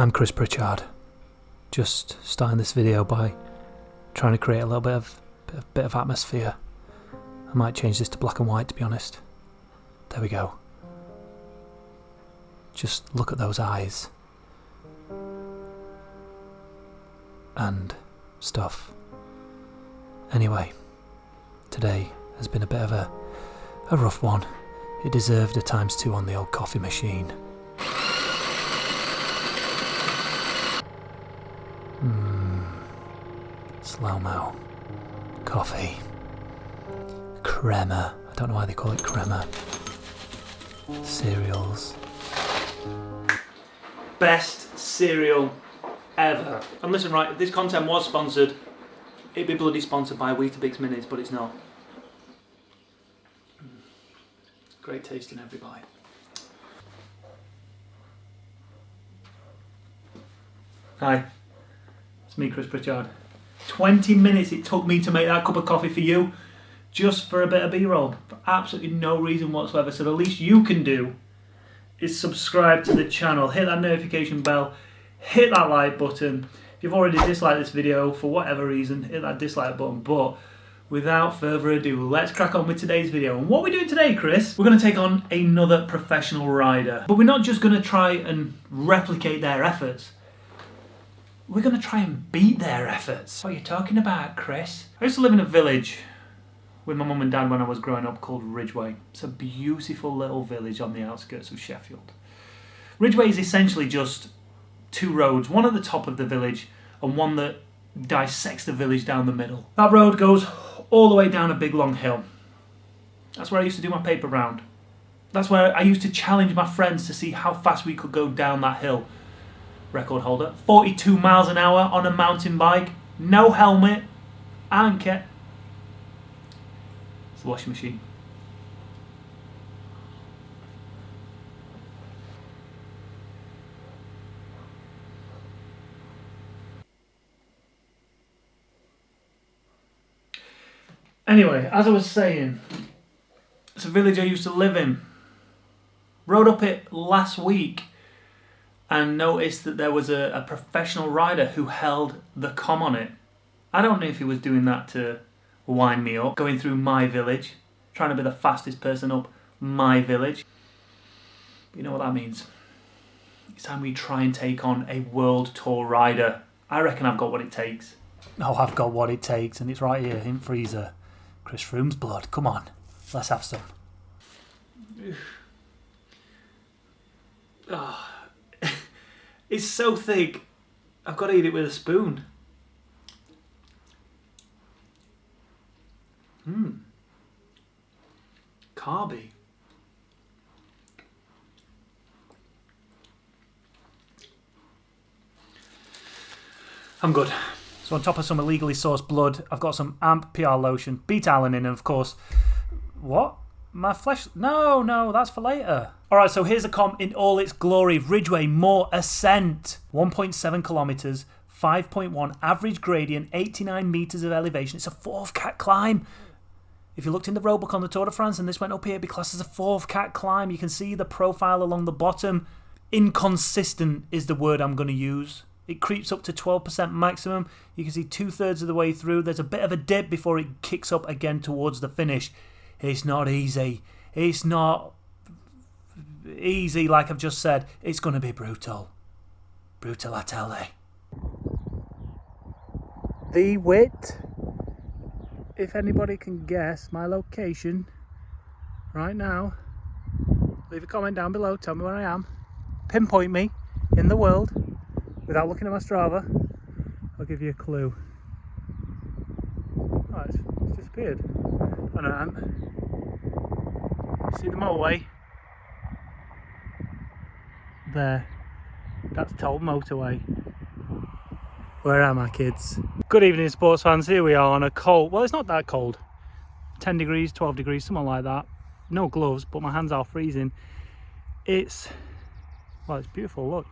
I'm Chris Pritchard. Just starting this video by trying to create a little bit of atmosphere. I might change this to black and white, to be honest. There we go. Just look at those eyes. And stuff. Anyway, today has been a bit of a rough one. It deserved a ×2 on the old coffee machine. Slow-mo. Coffee. Crema. I don't know why they call it crema. Cereals. Best cereal ever. And listen, right, if this content was sponsored, it'd be bloody sponsored by Weetabix Minis, but it's not. Great taste in every bite. Hi, it's me, Chris Pritchard. 20 minutes it took me to make that cup of coffee for you, just for a bit of B-roll, for absolutely no reason whatsoever. So the least you can do is subscribe to the channel, hit that notification bell, hit that like button. If you've already disliked this video for whatever reason, hit that dislike button. But without further ado, let's crack on with today's video. And what we're doing today, Chris, we're going to take on another professional rider. But we're not just going to try and replicate their efforts. We're going to try and beat their efforts. What are you talking about, Chris? I used to live in a village with my mum and dad when I was growing up called Ridgeway. It's a beautiful little village on the outskirts of Sheffield. Ridgeway is essentially just two roads, one at the top of the village and one that dissects the village down the middle. That road goes all the way down a big long hill. That's where I used to do my paper round. That's where I used to challenge my friends to see how fast we could go down that hill. Record holder, 42 miles an hour on a mountain bike, no helmet, anchor. It's the washing machine. Anyway, as I was saying, it's a village I used to live in. Rode up it last week and noticed that there was a professional rider who held the com on it. I don't know if he was doing that to wind me up, going through my village, trying to be the fastest person up my village. But you know what that means? It's time we try and take on a world tour rider. I reckon I've got what it takes. Oh, I've got what it takes, and it's right here in freezer. Chris Froome's blood. Come on, let's have some. Oh, it's so thick. I've got to eat it with a spoon. Carby. I'm good. So on top of some illegally sourced blood, I've got some AMP PR lotion, beta-alanine, and of course... What? My flesh... No, that's for later. Alright, so here's the comp in all its glory. Ridgeway Moor Ascent. 1.7 kilometres, 5.1 average gradient, 89 metres of elevation. It's a 4th cat climb. If you looked in the roadbook on the Tour de France and this went up here, it'd be classed as a 4th cat climb. You can see the profile along the bottom. Inconsistent is the word I'm going to use. It creeps up to 12% maximum. You can see 2/3 of the way through. There's a bit of a dip before it kicks up again towards the finish. It's not easy. It's not easy, like I've just said. It's going to be brutal. Brutal, I tell thee. The wit. If anybody can guess my location right now, leave a comment down below. Tell me where I am. Pinpoint me in the world. Without looking at my Strava, I'll give you a clue. Oh, it's disappeared. Oh no, see the motorway? There. That's Toll Motorway. Where am I, kids? Good evening, sports fans. Here we are on a cold... Well, it's not that cold. 10 degrees, 12 degrees, something like that. No gloves, but my hands are freezing. It's... Well, it's beautiful, look.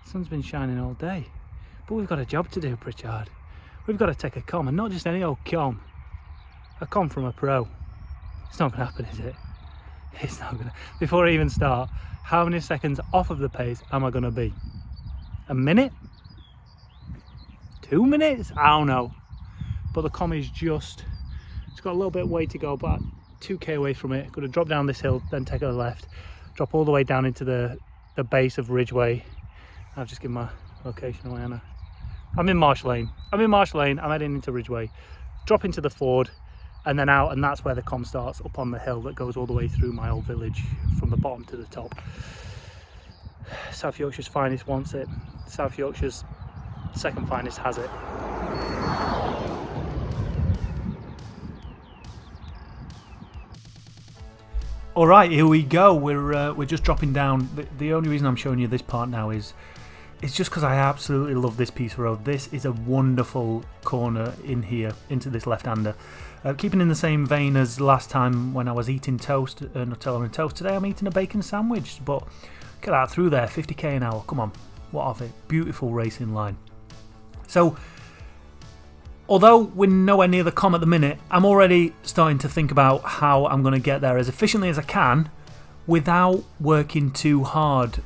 The sun's been shining all day, but we've got a job to do, Pritchard. We've got to take a com, and not just any old com. A com from a pro. It's not going to happen, is it? It's not going to. Before I even start, how many seconds off of the pace am I going to be? a minute, 2 minutes, I don't know. But the comm is just, it's got a little bit of way to go, about 2k away from it. Got to drop down this hill, then take a left, drop all the way down into the base of Ridgeway. I've just given my location away, Anna. I'm in Marsh Lane. I'm heading into Ridgeway, drop into the ford, and then out, and that's where the comm starts, up on the hill that goes all the way through my old village from the bottom to the top. South Yorkshire's finest wants it. South Yorkshire's second finest has it. All right, here we go. We're just dropping down. The only reason I'm showing you this part now is it's just because I absolutely love this piece of road. This is a wonderful corner in here into this left-hander. Keeping in the same vein as last time when I was eating toast, Nutella and toast. Today I'm eating a bacon sandwich, but get out through there, 50k an hour. Come on, what of it? Beautiful racing line. So, although we're nowhere near the comm at the minute, I'm already starting to think about how I'm going to get there as efficiently as I can without working too hard.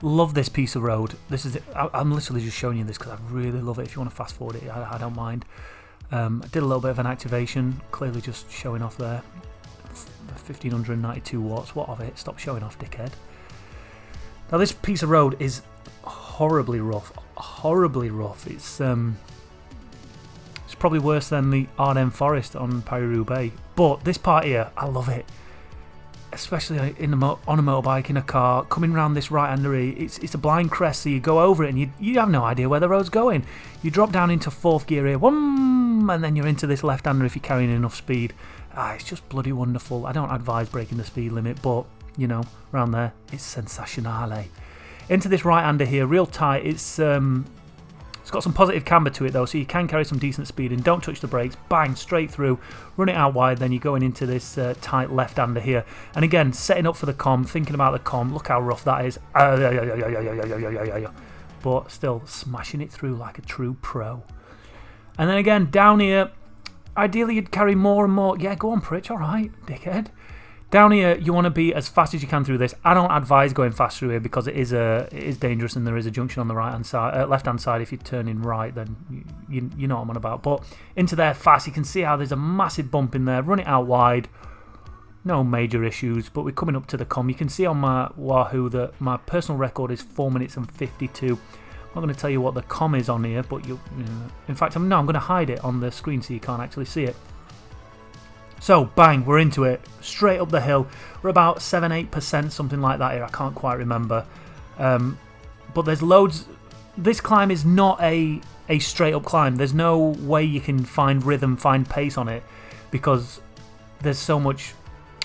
Love this piece of road. This is I'm literally just showing you this because I really love it. If you want to fast forward it, I don't mind. I did a little bit of an activation, clearly just showing off there. 1592 watts, what of it? Stop showing off, dickhead. Now this piece of road is horribly rough. It's probably worse than the Ardennes Forest on Paris-Roubaix, but this part here, I love it. Especially on a motorbike, in a car, coming around this right-hander. It's a blind crest, so you go over it and you have no idea where the road's going. You drop down into fourth gear here, and then you're into this left-hander if you're carrying enough speed. It's just bloody wonderful. I don't advise breaking the speed limit, but, you know, around there, it's sensationale. Into this right-hander here, real tight. It's got some positive camber to it though, so you can carry some decent speed and don't touch the brakes. Bang, straight through, run it out wide, then you're going into this tight left-hander here. And again, setting up for the comm, thinking about the comm. Look how rough that is. But still smashing it through like a true pro. And then again, down here, ideally you'd carry more and more. Yeah, go on, Pritch, alright, dickhead. Down here, you want to be as fast as you can through this. I don't advise going fast through here because it is dangerous and there is a junction on the right-hand side, left-hand side. If you're turning right, then you know what I'm on about. But into there fast, you can see how there's a massive bump in there. Run it out wide. No major issues, but we're coming up to the comm. You can see on my Wahoo that my personal record is 4 minutes and 52. I'm not going to tell you what the comm is on here, but in fact, I'm going to hide it on the screen so you can't actually see it. So, bang, we're into it, straight up the hill. We're about 7-8%, something like that here, I can't quite remember. But there's loads. This climb is not a straight up climb. There's no way you can find rhythm, find pace on it, because there's so much,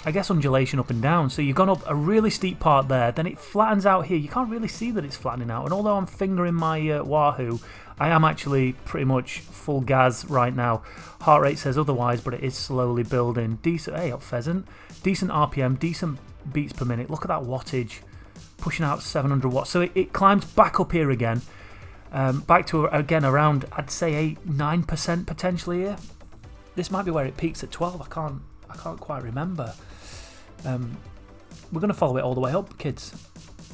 I guess, undulation up and down. So you've gone up a really steep part there, then it flattens out here. You can't really see that it's flattening out, and although I'm fingering my Wahoo, I am actually pretty much full gas right now. Heart rate says otherwise, but it is slowly building. Decent, hey up pheasant, decent RPM, decent beats per minute. Look at that wattage, pushing out 700 watts. So it climbs back up here again, back to again around, I'd say 8-9% potentially here. This might be where it peaks at 12. I can't quite remember. We're gonna follow it all the way up, kids.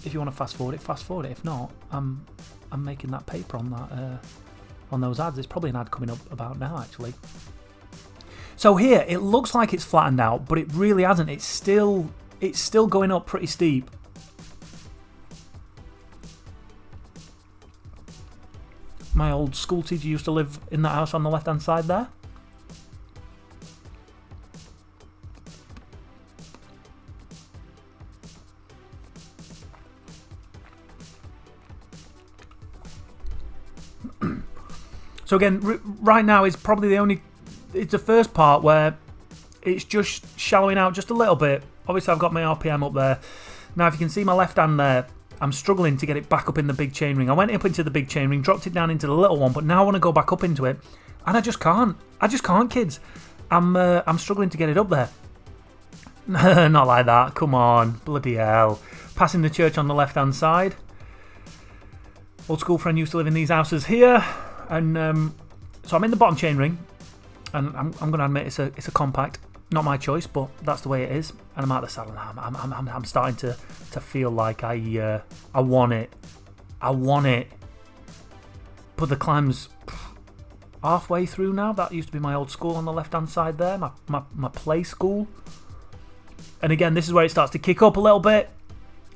If you want to fast forward it, fast forward it. If not, I'm making that paper on that on those ads. There's probably an ad coming up about now, actually. So here, it looks like it's flattened out, but it really hasn't. It's still going up pretty steep. My old school teacher used to live in that house on the left-hand side there. So again, right now is probably it's the first part where it's just shallowing out just a little bit. Obviously I've got my RPM up there. Now if you can see my left hand there, I'm struggling to get it back up in the big chainring. I went up into the big chainring, dropped it down into the little one, but now I want to go back up into it, and I just can't. I just can't, kids. I'm struggling to get it up there. Not like that, come on, bloody hell. Passing the church on the left hand side. Old school friend used to live in these houses here. And so I'm in the bottom chainring, and I'm going to admit it's a compact. Not my choice, but that's the way it is. And I'm out of the saddle now. I'm starting to feel like I want it. I want it. But the climb's halfway through now. That used to be my old school on the left-hand side there, my play school. And again, this is where it starts to kick up a little bit.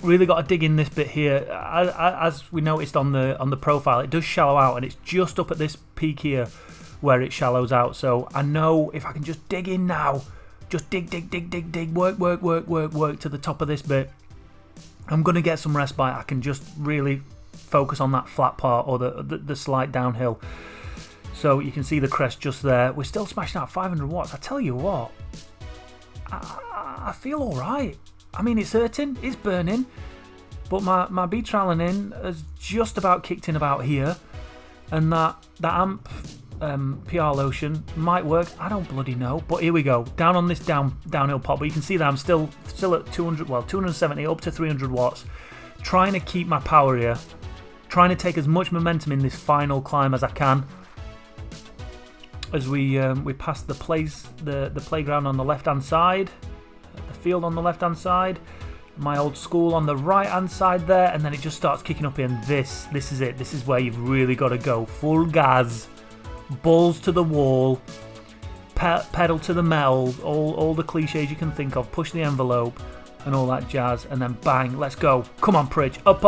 Really got to dig in this bit here. As we noticed on the profile, it does shallow out, and it's just up at this peak here where it shallows out. So I know if I can just dig in now, just dig, work to the top of this bit, I'm going to get some respite. I can just really focus on that flat part or the slight downhill. So you can see the crest just there. We're still smashing out 500 watts. I tell you what, I feel all right. I mean, it's hurting, it's burning, but my B-Tralanin has just about kicked in about here, and that amp PR lotion might work. I don't bloody know, but here we go. Down on this downhill pot, but you can see that I'm still at 270 up to 300 watts, trying to keep my power here, trying to take as much momentum in this final climb as I can. As we pass the playground on the left-hand side, the field on the left-hand side, my old school on the right-hand side there, and then it just starts kicking up in. This is it. This is where you've really got to go. Full gas, balls to the wall, pedal to the metal, all the cliches you can think of, push the envelope and all that jazz, and then bang, let's go. Come on, Pritch. Up.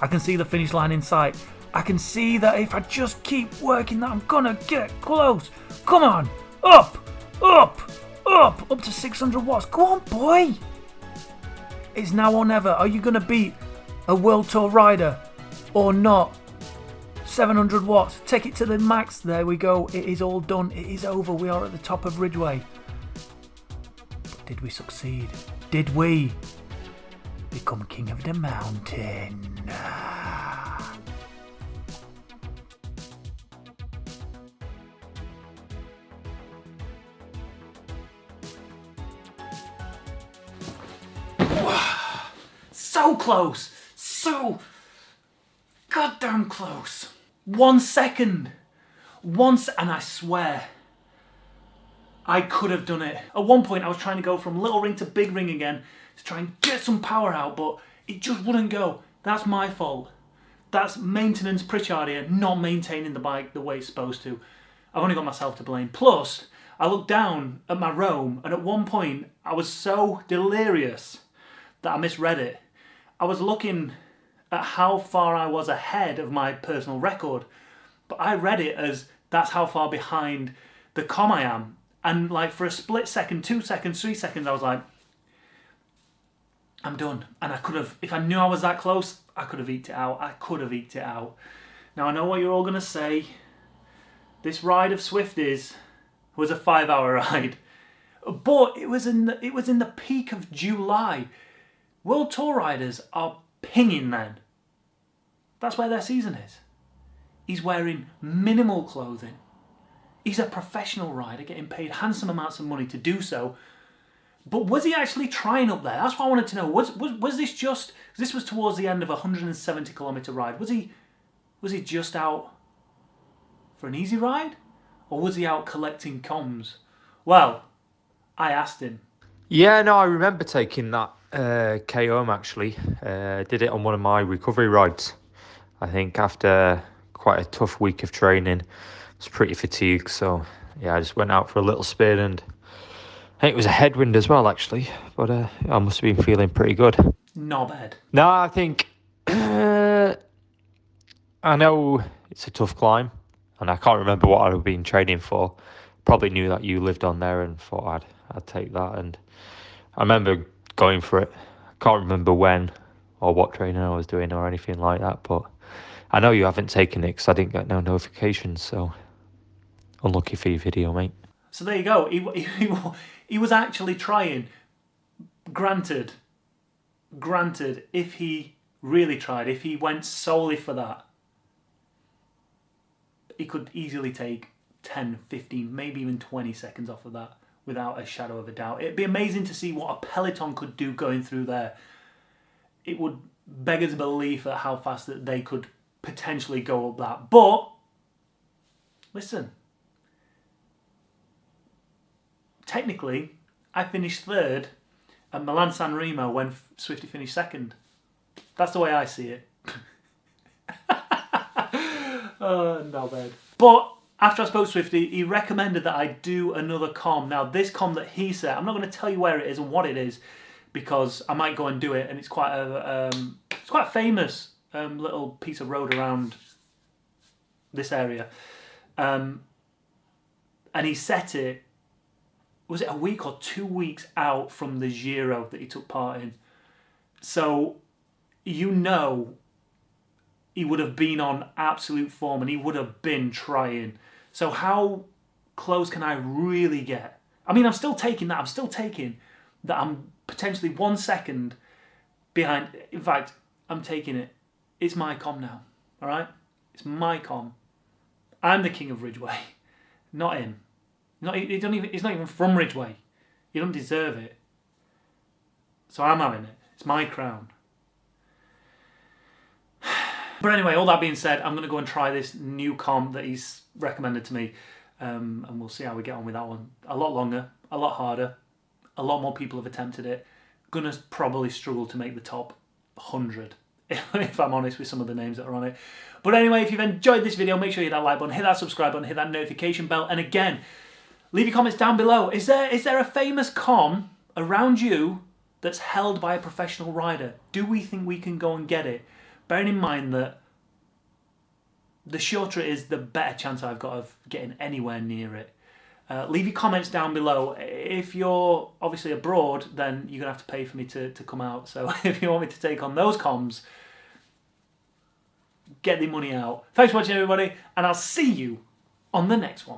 I can see the finish line in sight. I can see that if I just keep working that, I'm gonna get close. Come on, up to 600 watts. Go on, boy. It's now or never. Are you gonna beat a World Tour rider or not? 700 watts. Take it to the max. There we go. It is all done. It is over. We are at the top of Ridgeway. But did we succeed? Did we become king of the mountain? So close, so goddamn close. 1 second, and I swear I could have done it. At one point I was trying to go from little ring to big ring again to try and get some power out, but it just wouldn't go. That's my fault. That's maintenance Pritchard here, not maintaining the bike the way it's supposed to. I've only got myself to blame. Plus, I looked down at my roam, and at one point I was so delirious that I misread it. I was looking at how far I was ahead of my personal record, but I read it as that's how far behind the com I am. And like for a split second, 2 seconds, 3 seconds, I was like, I'm done. And I could have, if I knew I was that close, I could have eked it out. Now I know what you're all going to say. This ride of Swifties was a 5-hour ride, but it was in the peak of July. World Tour riders are pinging then. That's where their season is. He's wearing minimal clothing. He's a professional rider getting paid handsome amounts of money to do so. But was he actually trying up there? That's what I wanted to know. Was this just... This was towards the end of a 170-kilometre ride. Was he just out for an easy ride? Or was he out collecting comms? Well, I asked him. Yeah, no, I remember taking that K home actually. Did it on one of my recovery rides. I think after quite a tough week of training, I was pretty fatigued, so yeah, I just went out for a little spin, and I think it was a headwind as well actually, but I must have been feeling pretty good. Not bad. No, I think I know it's a tough climb, and I can't remember what I've been training for. Probably knew that you lived on there and thought I'd take that, and I remember going for it. Can't remember when or what training I was doing or anything like that, but I know you haven't taken it because I didn't get no notifications, so unlucky for your video, mate. So there you go. He was actually trying. Granted, if he really tried, if he went solely for that, he could easily take 10, 15, maybe even 20 seconds off of that without a shadow of a doubt. It'd be amazing to see what a peloton could do going through there. It would beg us belief at how fast that they could potentially go up that. But listen, technically, I finished third at Milan San Remo when Swifty finished second. That's the way I see it. No bad. But after I spoke to Swifty, he recommended that I do another comm. Now, this comm that he said, I'm not going to tell you where it is and what it is, because I might go and do it, and it's quite a famous little piece of road around this area. And he set it, was it a week or 2 weeks out from the Giro that he took part in? So, you know, he would have been on absolute form and he would have been trying. So how close can I really get? I mean, I'm still taking that. I'm still taking that I'm potentially 1 second behind. In fact, I'm taking it. It's my comm now, all right? It's my comm. I'm the king of Ridgeway, not him. He's not even from Ridgeway. He doesn't deserve it. So I'm having it. It's my crown. But anyway, all that being said, I'm going to go and try this new comm that he's recommended to me. And we'll see how we get on with that one. A lot longer, a lot harder. A lot more people have attempted it. Gonna probably struggle to make the top 100, if I'm honest with some of the names that are on it. But anyway, if you've enjoyed this video, make sure you hit that like button, hit that subscribe button, hit that notification bell. And again, leave your comments down below. Is there a famous comm around you that's held by a professional rider? Do we think we can go and get it? Bearing in mind that the shorter it is, the better chance I've got of getting anywhere near it. Leave your comments down below. If you're obviously abroad, then you're going to have to pay for me to come out. So if you want me to take on those comms, get the money out. Thanks for watching, everybody, and I'll see you on the next one.